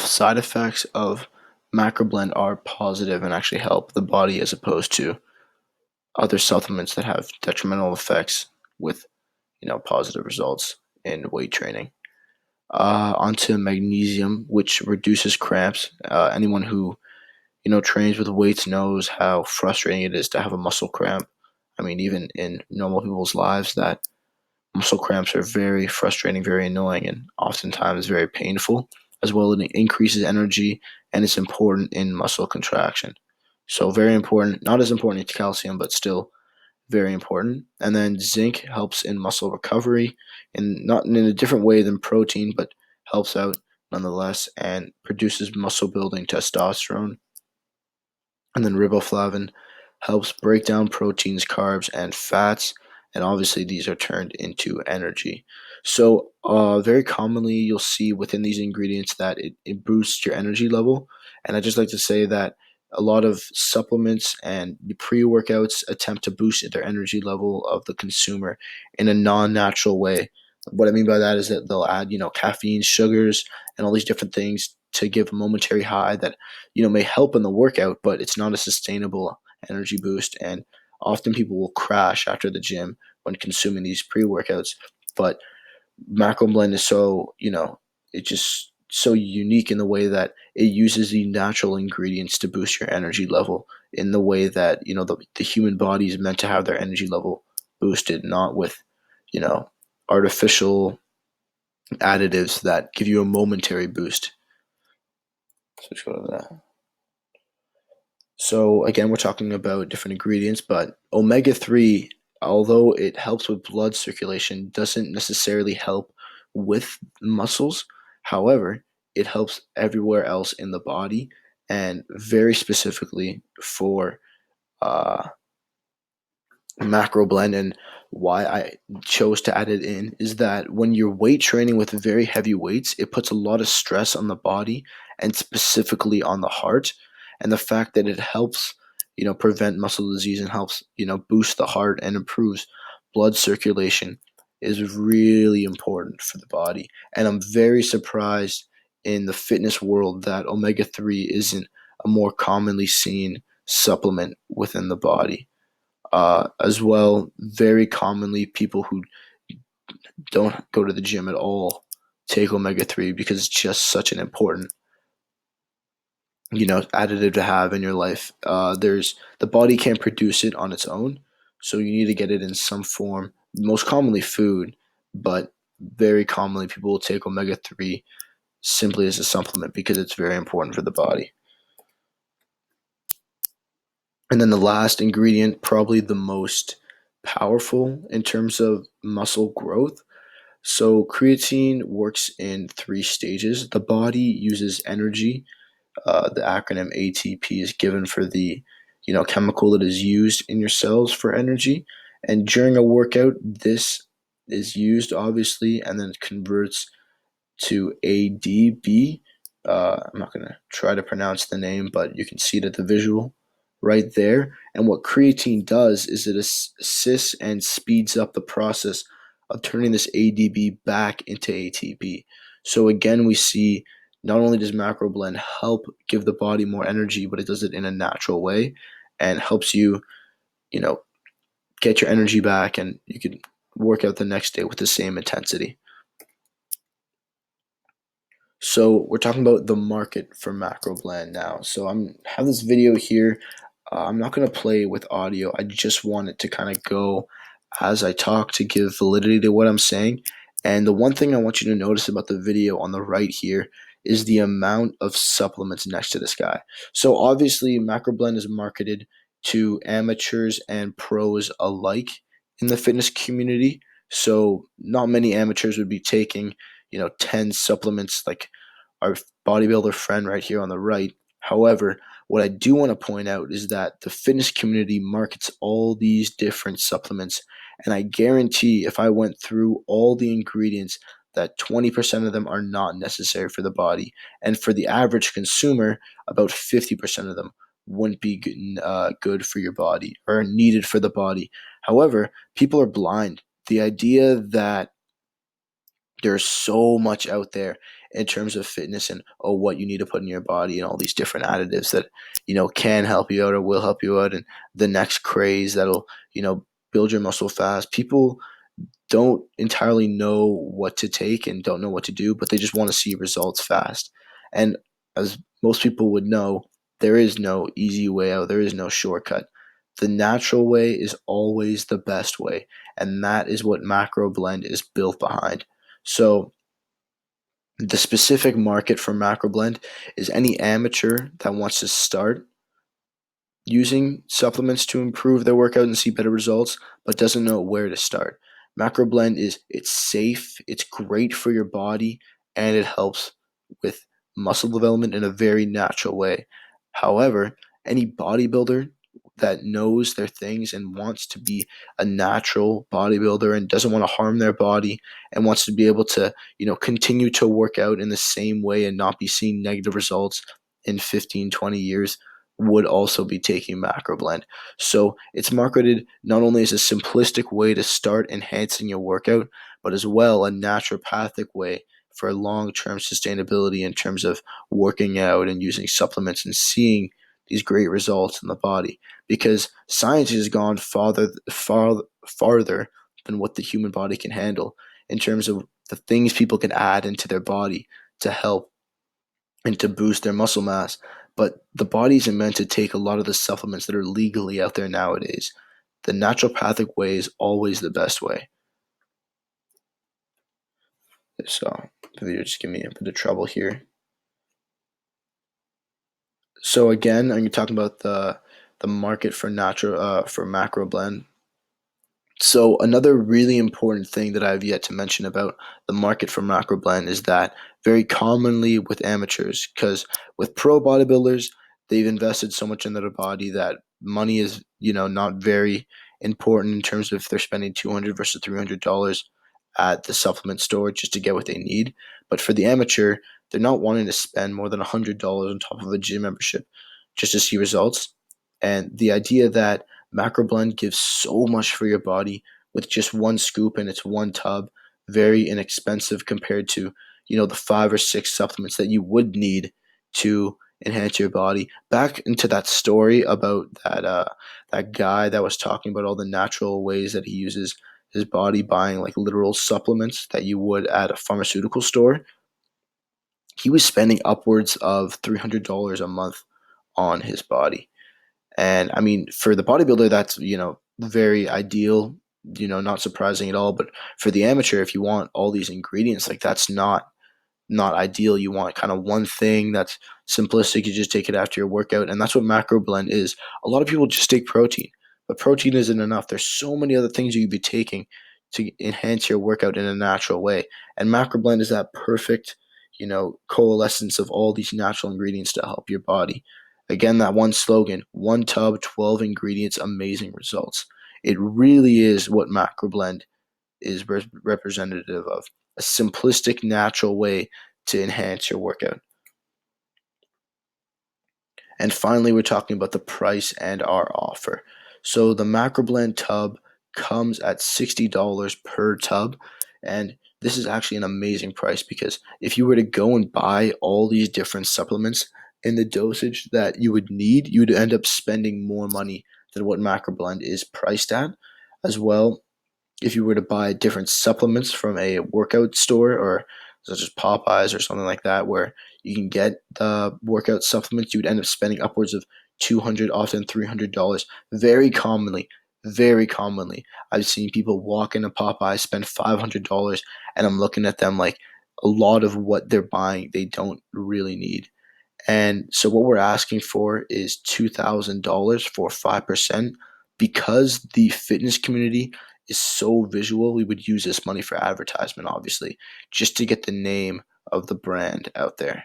side effects of macroblend are positive and actually help the body as opposed to other supplements that have detrimental effects with positive results in weight training. Onto magnesium, which reduces cramps. Anyone who trains with weights knows how frustrating it is to have a muscle cramp. I mean, even in normal people's lives, that muscle cramps are very frustrating, very annoying, and oftentimes very painful. As well, it increases energy and it's important in muscle contraction. So very important. Not as important as calcium, but still very important. And then zinc helps in muscle recovery, and not in a different way than protein, but helps out nonetheless and produces muscle building testosterone. And then riboflavin helps break down proteins, carbs, and fats. And obviously, these are turned into energy. So, very commonly, you'll see within these ingredients that it boosts your energy level. And I just like to say that a lot of supplements and pre workouts attempt to boost their energy level of the consumer in a non natural way. What I mean by that is that they'll add, caffeine, sugars, and all these different things to give a momentary high that may help in the workout, but it's not a sustainable energy boost. And often people will crash after the gym when consuming these pre-workouts. But Macro Blend is it's just so unique in the way that it uses the natural ingredients to boost your energy level in the way that, the human body is meant to have their energy level boosted, not with, you know, artificial additives that give you a momentary boost. So let's go to that. So again, we're talking about different ingredients, but omega-3, although it helps with blood circulation, doesn't necessarily help with muscles. However, it helps everywhere else in the body, and very specifically for uh, macro blend. And why I chose to add it in is that when you're weight training with very heavy weights, it puts a lot of stress on the body and specifically on the heart. And the fact that it helps, prevent muscle disease and helps, boost the heart and improves blood circulation is really important for the body. And I'm very surprised in the fitness world that omega-3 isn't a more commonly seen supplement within the body. As well, very commonly, people who don't go to the gym at all take omega-3 because it's just such an important, additive to have in your life. There's the body can't produce it on its own, so you need to get it in some form. Most commonly, food, but very commonly, people will take omega-3 simply as a supplement because it's very important for the body. And then the last ingredient, probably the most powerful in terms of muscle growth. So creatine works in three stages. The body uses energy. The acronym ATP is given for the chemical that is used in your cells for energy. And during a workout, this is used obviously, and then it converts to ADP. I'm not going to try to pronounce the name, but you can see it at the visual right there. And what creatine does is it assists and speeds up the process of turning this ADP back into ATP. So again, we see not only does macro blend help give the body more energy, but it does it in a natural way and helps you, get your energy back, and you can work out the next day with the same intensity. So we're talking about the market for macro blend now. So I'm have this video here. I'm not going to play with audio. I just want it to kind of go as I talk to give validity to what I'm saying. And the one thing I want you to notice about the video on the right here is the amount of supplements next to this guy. So obviously macro blend is marketed to amateurs and pros alike in the fitness community. So not many amateurs would be taking 10 supplements like our bodybuilder friend right here on the right. However, what I do want to point out is that the fitness community markets all these different supplements, and I guarantee if I went through all the ingredients, that 20% of them are not necessary for the body, and for the average consumer, about 50% of them wouldn't be good for your body or needed for the body. However, people are blind. The idea that there's so much out there in terms of fitness and what you need to put in your body and all these different additives that can help you out or will help you out, and the next craze that'll build your muscle fast. People don't entirely know what to take and don't know what to do, but they just want to see results fast. And as most people would know, there is no easy way out, there is no shortcut. The natural way is always the best way, and that is what Macro Blend is built behind. So, the specific market for Macro Blend is any amateur that wants to start using supplements to improve their workout and see better results, but doesn't know where to start. Macro Blend it's safe, it's great for your body, and it helps with muscle development in a very natural way. However, any bodybuilder that knows their things and wants to be a natural bodybuilder and doesn't want to harm their body and wants to be able to, continue to work out in the same way and not be seeing negative results in 15, 20 years would also be taking Macro Blend. So it's marketed not only as a simplistic way to start enhancing your workout, but as well a naturopathic way for long-term sustainability in terms of working out and using supplements and seeing these great results in the body. Because science has gone farther than what the human body can handle in terms of the things people can add into their body to help and to boost their muscle mass. But the body isn't meant to take a lot of the supplements that are legally out there nowadays. The naturopathic way is always the best way. So, video just give me a bit of trouble here. So again, I'm talking about the market for for Macro Blend. So another really important thing that I've yet to mention about the market for Macro Blend is that very commonly with amateurs, because with pro bodybuilders, they've invested so much in their body that money is, not very important in terms of if they're spending $200 versus $300 at the supplement store just to get what they need. But for the amateur, they're not wanting to spend more than $100 on top of a gym membership just to see results. And the idea that Macro Blend gives so much for your body with just one scoop and it's one tub, very inexpensive compared to, the 5 or 6 supplements that you would need to enhance your body. Back into that story about that guy that was talking about all the natural ways that he uses his body, buying like literal supplements that you would at a pharmaceutical store. He was spending upwards of $300 a month on his body. And I mean, for the bodybuilder, that's, very ideal, not surprising at all. But for the amateur, if you want all these ingredients, like that's not ideal. You want kind of one thing that's simplistic. You just take it after your workout, and that's what Macro Blend is. A lot of people just take protein, but protein isn't enough. There's so many other things you could be taking to enhance your workout in a natural way, and Macro Blend is that perfect, coalescence of all these natural ingredients to help your body. Again, that one slogan: one tub, 12 ingredients, amazing results. It really is what Macro Blend is representative of, a simplistic, natural way to enhance your workout. And finally, we're talking about the price and our offer. So the Macroblend tub comes at $60 per tub, and this is actually an amazing price because if you were to go and buy all these different supplements in the dosage that you would need, you would end up spending more money than what Macroblend is priced at. As well, if you were to buy different supplements from a workout store or such as Popeyes or something like that, where you can get the workout supplements, you would end up spending upwards of 200, often $300. Very commonly, I've seen people walk into Popeyes, spend $500, and I'm looking at them like a lot of what they're buying they don't really need. And so what we're asking for is $2,000 for 5%. Because the fitness community is so visual, we would use this money for advertisement, obviously, just to get the name of the brand out there.